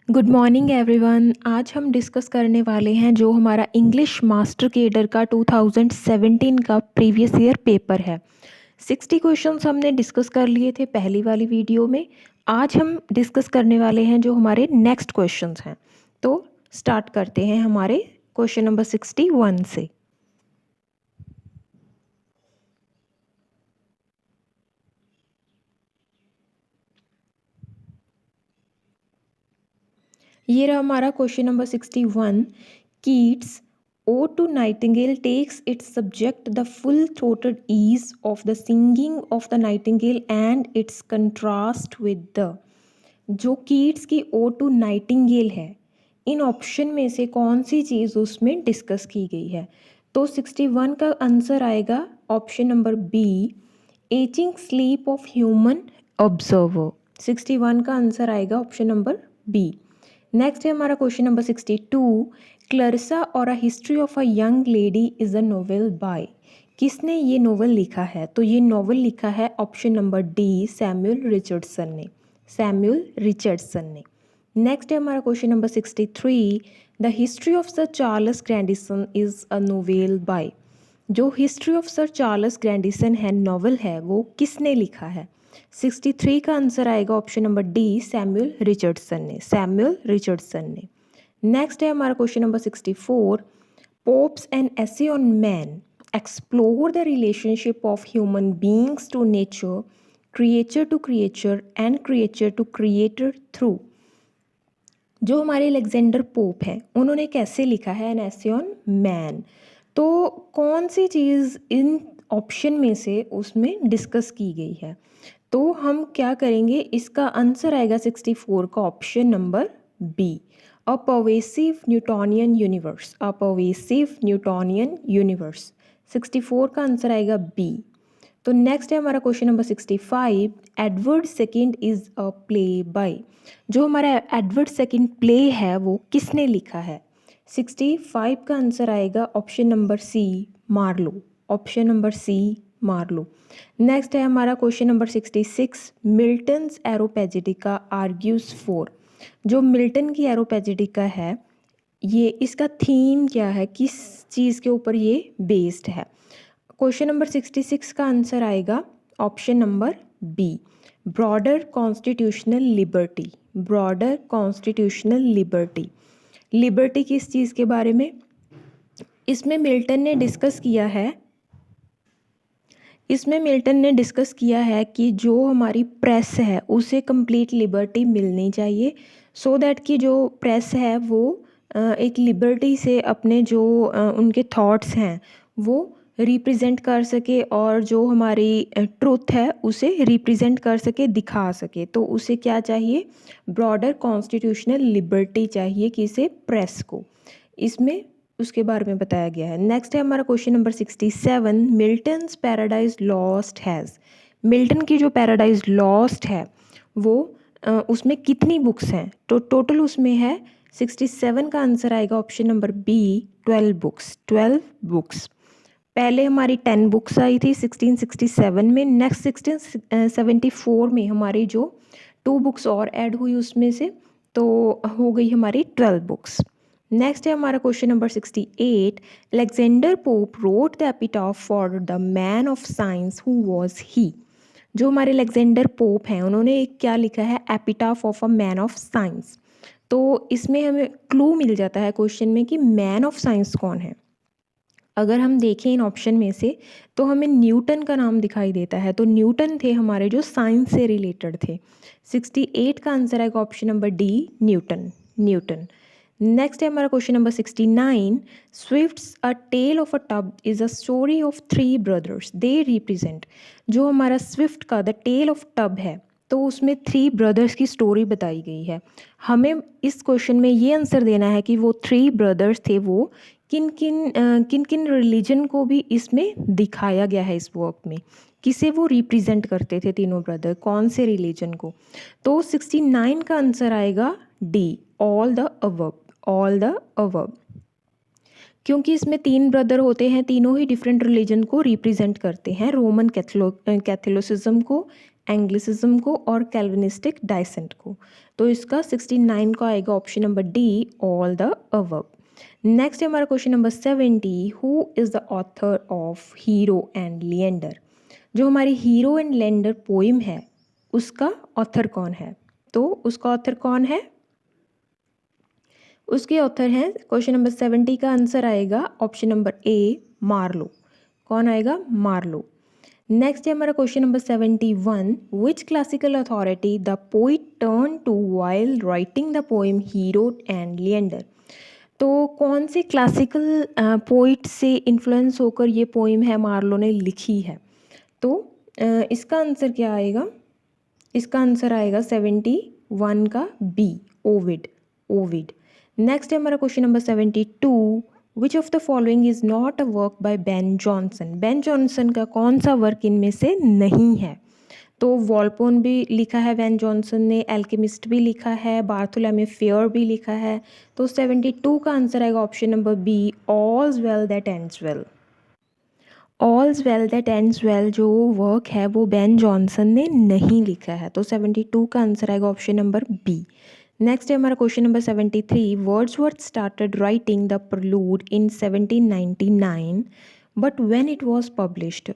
Good morning everyone. आज हम discuss करने वाले हैं जो हमारा इंग्लिश मास्टर केडर का 2017 का प्रीवियस ईयर पेपर है। 60 क्वेश्चंस हमने डिस्कस कर लिए थे पहली वाली वीडियो में। आज हम डिस्कस करने वाले हैं जो हमारे नेक्स्ट क्वेश्चंस हैं। तो स्टार्ट करते हैं हमारे क्वेश्चन नंबर 61 से। ये रहा हमारा question number 61। Keats Ode to Nightingale takes its subject the full-throated ease of the singing of the nightingale and its contrast with the। जो कीट्स की Ode to Nightingale है, इन ऑप्शन में से कौन सी चीज़ उसमें डिस्कस की गई है? तो 61 का आंसर आएगा option number B, etching sleep of human observer. 61 का आंसर आएगा ऑप्शन नंबर बी। नेक्स्ट है हमारा क्वेश्चन नंबर 62। क्लरिसा और a history of a young lady is a novel by. किसने ये नोवेल लिखा है? तो ये नोवेल लिखा है option number D, Samuel Richardson ने। सैमुअल रिचर्डसन ने। नेक्स्ट है हमारा question number 63। The history of sir Charles Grandison is a novel by. जो history of sir Charles Grandison है, नॉवल है, वो किसने लिखा है? 63 का आंसर आएगा option number D, Samuel Richardson ने। सैमुअल रिचर्डसन ने। नेक्स्ट है हमारा question number 64। Pope's an essay on man explore the relationship of human beings to nature, creature to creature and creature to creator through. जो हमारे Alexander pope हैं, उन्होंने कैसे लिखा है एन एसे ऑन मैन? तो कौन सी चीज़ इन ऑप्शन में से उसमें डिस्कस की गई है? तो हम क्या करेंगे, इसका आंसर आएगा 64 का ऑप्शन नंबर बी, अ परवेसिव न्यूटोनियन यूनिवर्स। अ परवेसिव न्यूटोनियन यूनिवर्स। 64 का आंसर आएगा बी। तो नेक्स्ट है हमारा question number 65। Edward second is a play by. जो हमारा एडवर्ड सेकंड प्ले है, वो किसने लिखा है? 65 का आंसर आएगा option number C, Marlowe. Option number C, Marlowe. Next है हमारा question number 66। Milton's Areopagitica argues for. जो मिल्टन की एरोपैजिटिका है, ये इसका थीम क्या है, किस चीज़ के ऊपर ये बेस्ड है? क्वेश्चन नंबर 66 का आंसर आएगा option number B, broader constitutional liberty. Broader constitutional liberty. Liberty किस चीज़ के बारे में? इसमें मिल्टन ने डिस्कस किया है, इसमें मिल्टन ने डिस्कस किया है कि जो हमारी प्रेस है उसे कंप्लीट लिबर्टी मिलनी चाहिए, सो दैट कि जो प्रेस है वो एक लिबर्टी से अपने जो उनके थॉट्स हैं वो रिप्रेजेंट कर सके, और जो हमारी ट्रुथ है उसे रिप्रेजेंट कर सके, दिखा सके। तो उसे क्या चाहिए? ब्रॉडर कॉन्स्टिट्यूशनल लिबर्टी चाहिए किसे? प्रेस को। इसमें उसके बारे में बताया गया है। नेक्स्ट है हमारा question number 67। Milton's paradise lost has. Milton की जो पैराडाइज लॉस्ट है वो उसमें कितनी बुक्स हैं? तो टोटल उसमें है 67 का आंसर आएगा option number B, 12 books. 12 books. पहले हमारी 10 बुक्स आई थी 1667 में। नेक्स्ट 1674 में हमारी जो 2 बुक्स और ऐड हुई उसमें से, तो हो गई हमारी 12 बुक्स। नेक्स्ट है हमारा question number 68। Alexander pope wrote the epitaph for the man of science who was he. जो हमारे अलेक्जेंडर पोप हैं, उन्होंने एक क्या लिखा है? Epitaph of a man of science. तो इसमें हमें क्लू मिल जाता है क्वेश्चन में कि मैन ऑफ साइंस कौन है। अगर हम देखें इन ऑप्शन में से, तो हमें न्यूटन का नाम दिखाई देता है। तो न्यूटन थे हमारे जो साइंस से रिलेटेड थे। 68 का आंसर आएगा option number D, Newton. Newton. Next है हमारा question number 69। Swift's a tale of a tub is a story of 3 brothers they represent. जो हमारा स्विफ्ट का द टेल ऑफ टब है, तो उसमें 3 ब्रदर्स की स्टोरी बताई गई है। हमें इस क्वेश्चन में ये आंसर देना है कि वो 3 ब्रदर्स थे, वो किन किन रिलीजन को भी इसमें दिखाया गया है इस वर्क में। किसे वो रिप्रेजेंट करते थे तीनों ब्रदर, कौन से रिलीजन को? तो 69 का आंसर आएगा D, all the above. All the above. क्योंकि इसमें 3 ब्रदर होते हैं, तीनों ही डिफरेंट रिलीजन को रिप्रेजेंट करते हैं, रोमन कैथोलिसिज्म को एंग्लिसिज्म को और कैल्विनिस्टिक डाइसेंट को। तो इसका 69 का आएगा option number D, all the above. Next है हमारा question number 70, who is the author of hero and Leander. जो हमारी हीरो एंड लिएंडर पोइम है उसका ऑथर कौन है? तो उसका ऑथर कौन है? उसके ऑथर हैं, क्वेश्चन नंबर 70 का आंसर आएगा ऑप्शन नंबर ए, मार्लो। कौन आएगा? मार्लो। नेक्स्ट है हमारा question number 71, which classical authority the poet turn to while writing the poem Hero and Leander. तो कौन से क्लासिकल पोइट से इन्फ्लुएंस होकर ये पोइम है मार्लो ने लिखी है? तो इसका आंसर क्या आएगा? इसका आंसर आएगा 71 का बी, ओविड। ओविड। नेक्स्ट है हमारा question number 72, which of the following is not a work by Ben Jonson. Ben Jonson का कौन सा वर्क इनमें से नहीं है? तो वॉलपोन भी लिखा है बेन जॉनसन ने, एल्केमिस्ट भी लिखा है, बार्थोलोमेव फेयर भी लिखा है। तो 72 का आंसर आएगा option number B, all's well that ends well. All's well that ends well जो वर्क है वो बेन जॉनसन ने नहीं लिखा है। तो 72 का आंसर आएगा ऑप्शन नंबर बी। नेक्स्ट है हमारा question number 73, Wordsworth started writing the prelude in 1799 but when it was published.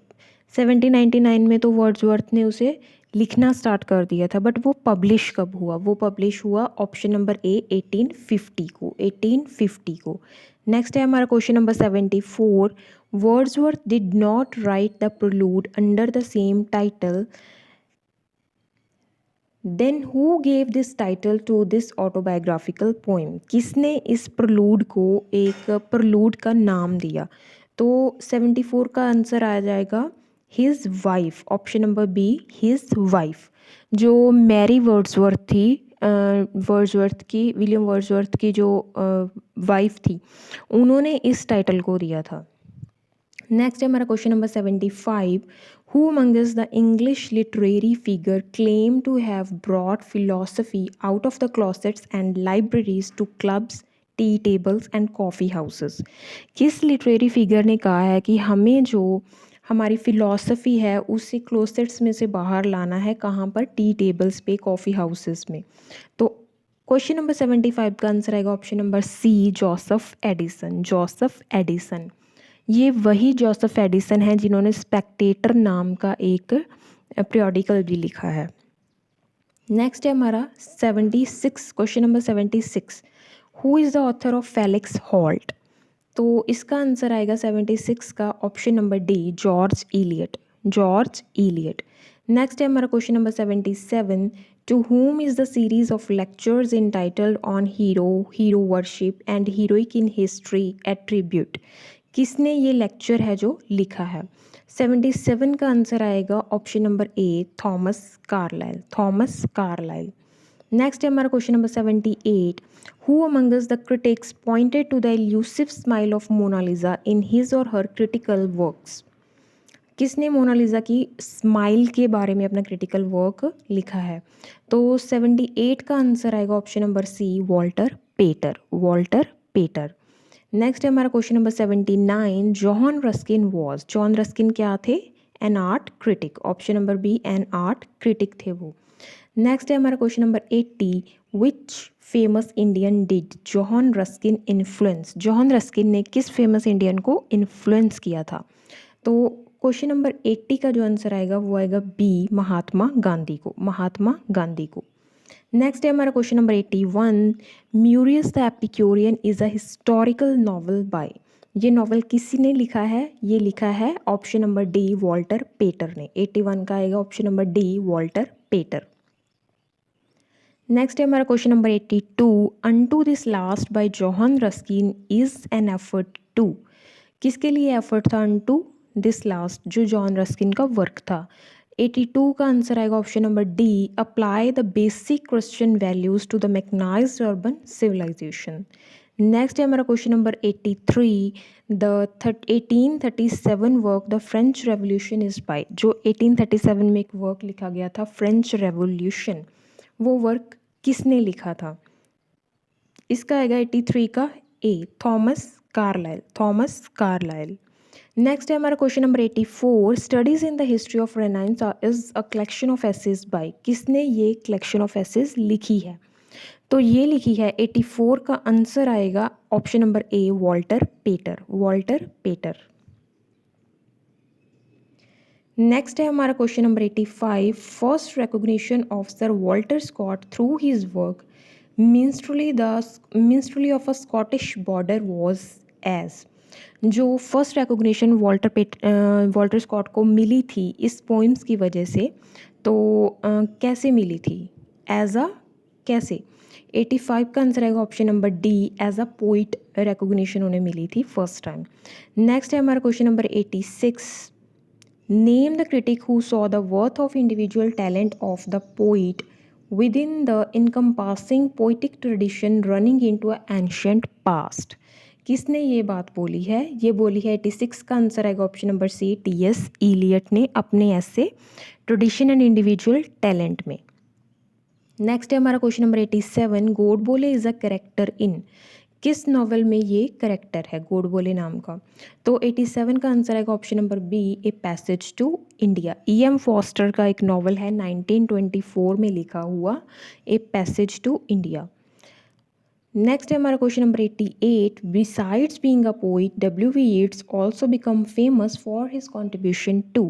1799 में तो वर्ड्सवर्थ ने उसे लिखना स्टार्ट कर दिया था, बट वो पब्लिश कब हुआ? वो पब्लिश हुआ ऑप्शन नंबर ए 1850 को, 1850 को। नेक्स्ट है हमारा question number 74, Wordsworth did not write the prelude under the same title, then who gave this title to this autobiographical poem. किसने इस प्रलूड को एक प्रलूड का नाम दिया? तो 74 का आंसर आ जाएगा his wife, option number B, his wife. जो मैरी वर्ड्सवर्थ थी, वर्ड्सवर्थ की, विलियम वर्ड्सवर्थ की जो वाइफ थी, उन्होंने इस टाइटल को दिया था। नेक्स्ट है हमारा question number 75, who amongst the English literary figure claim to have brought philosophy out of the closets and libraries to clubs, tea tables and coffee houses. किस लिटरेरी फिगर ने कहा है कि हमें जो हमारी फ़िलॉसफ़ी है उसे क्लोसेट्स में से बाहर लाना है, कहाँ पर? टी टेबल्स पे, कॉफ़ी हाउसेस में। तो क्वेश्चन नंबर 75 का आंसर आएगा option number C, Joseph Addison. Joseph Addison, ये वही जोसेफ एडिसन है जिन्होंने स्पेक्टेटर नाम का एक पीरियोडिकल भी लिखा है। नेक्स्ट है हमारा 76, question number 76, who is the author of Felix Holt. तो इसका आंसर आएगा 76 का option number D, George Eliot. George Eliot. Next है हमारा question number 77, to whom is the series of lectures entitled on hero, hero worship and heroic in history attribute. किसने ये lecture है जो लिखा है? 77 का आंसर आएगा option number A, Thomas Carlyle. Thomas Carlyle. Next है हमारा question number 78, who amongst the critics pointed to the elusive smile of Mona Lisa in his or her critical works. किसने मोनालिसा की स्माइल के बारे में अपना क्रिटिकल वर्क लिखा है? तो 78 का आंसर आएगा option number C, Walter Pater. Walter Pater. Next है हमारा question number 79, John Ruskin was. John Ruskin क्या थे? An art critic. Option number B, an art critic थे वो। नेक्स्ट है हमारा question number 80, which famous Indian did John Ruskin influence. John Ruskin ने किस फेमस इंडियन को इन्फ्लुएंस किया था? तो क्वेश्चन नंबर 80 का जो आंसर आएगा वो आएगा बी, महात्मा गांधी को। महात्मा गांधी को। नेक्स्ट है हमारा question number 81, Marius the Epicurean is a historical novel by. ये नॉवल किसी ने लिखा है? ये लिखा है option number D, Walter Pater ने। 81 का आएगा option number D, Walter Pater. Next है हमारा question number 82, unto this last by John Ruskin is an effort to. किसके लिए एफर्ट था अनटू दिस लास्ट, जो जॉन रस्किन का वर्क था? 82 का आंसर आएगा option number D, apply the basic Christian values to the mechanised urban civilisation. Next है हमारा question number 83, the 1837 work the French Revolution is by. जो 1837 में एक वर्क लिखा गया था, फ्रेंच रेवोल्यूशन, वो वर्क किसने लिखा था? इसका आएगा 83 का A, Thomas Carlyle. Thomas Carlyle. Next है हमारा question number 84, studies in the history of Renaissance is a collection of essays by, किसने ये कलेक्शन ऑफ एसेज लिखी है? तो ये लिखी है 84 का आंसर आएगा option number A Walter Pater, Walter Pater. Next है हमारा question number 85, first recognition of sir Walter Scott through his work minstrelsy of a Scottish border was as, जो फर्स्ट रिकॉग्निशन वॉल्टर स्कॉट को मिली थी इस poems की वजह से, तो कैसे मिली थी? एज अ कैसे? 85 का आंसर आएगा option number D, as a poet recognition उन्हें मिली थी फर्स्ट टाइम। नेक्स्ट है हमारा question number 86, name the critic who saw the worth of individual talent of the poet within the encompassing poetic tradition running into an ancient past। किसने ये बात बोली है? ये बोली है 86 का आंसर आएगा option number C, T S. Eliot ने अपने essay tradition and individual talent में। नेक्स्ट है हमारा question number 87, Godbole is a character in, किस नॉवल में ये करेक्टर है गोडबोले नाम का? तो 87 का आंसर आएगा option number B, a passage to India. E M. Forster का एक नॉवल है 1924 में लिखा हुआ, a passage to India. Next है हमारा question number 88, besides being a poet W.B. Yeats also become famous for his contribution to,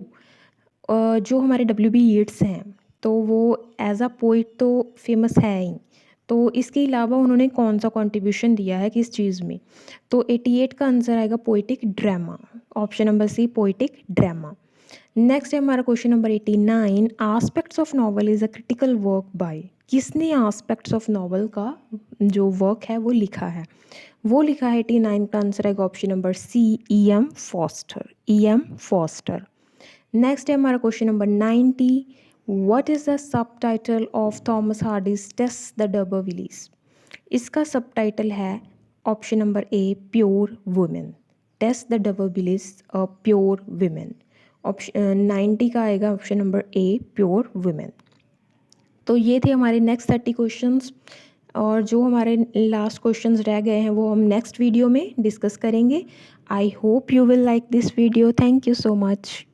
जो हमारे W.B. Yeats हैं तो वो एज अ पोइट तो फेमस है ही, तो इसके अलावा उन्होंने कौन सा कंट्रीब्यूशन दिया है किस चीज़ में? तो 88 का आंसर आएगा poetic drama, option number C poetic drama. Next है हमारा question number 89, aspects of novel is a critical work by, किसने आस्पेक्ट्स ऑफ नॉवल का जो वर्क है वो लिखा है? वो लिखा है 89 का आंसर आएगा option number C, E M. Forster, E M. Forster. Next है हमारा question number 90, what is the sub title of Thomas Hardy's Tess the d'Urbervilles? इसका सब टाइटल है option number A, pure women, Tess the d'Urbervilles a pure women. Option 90 का आएगा option number A, pure women. तो ये थे हमारे next 30 questions, और जो हमारे लास्ट क्वेश्चंस रह गए हैं वो हम नेक्स्ट वीडियो में डिस्कस करेंगे। I hope you will like this video. Thank you so much.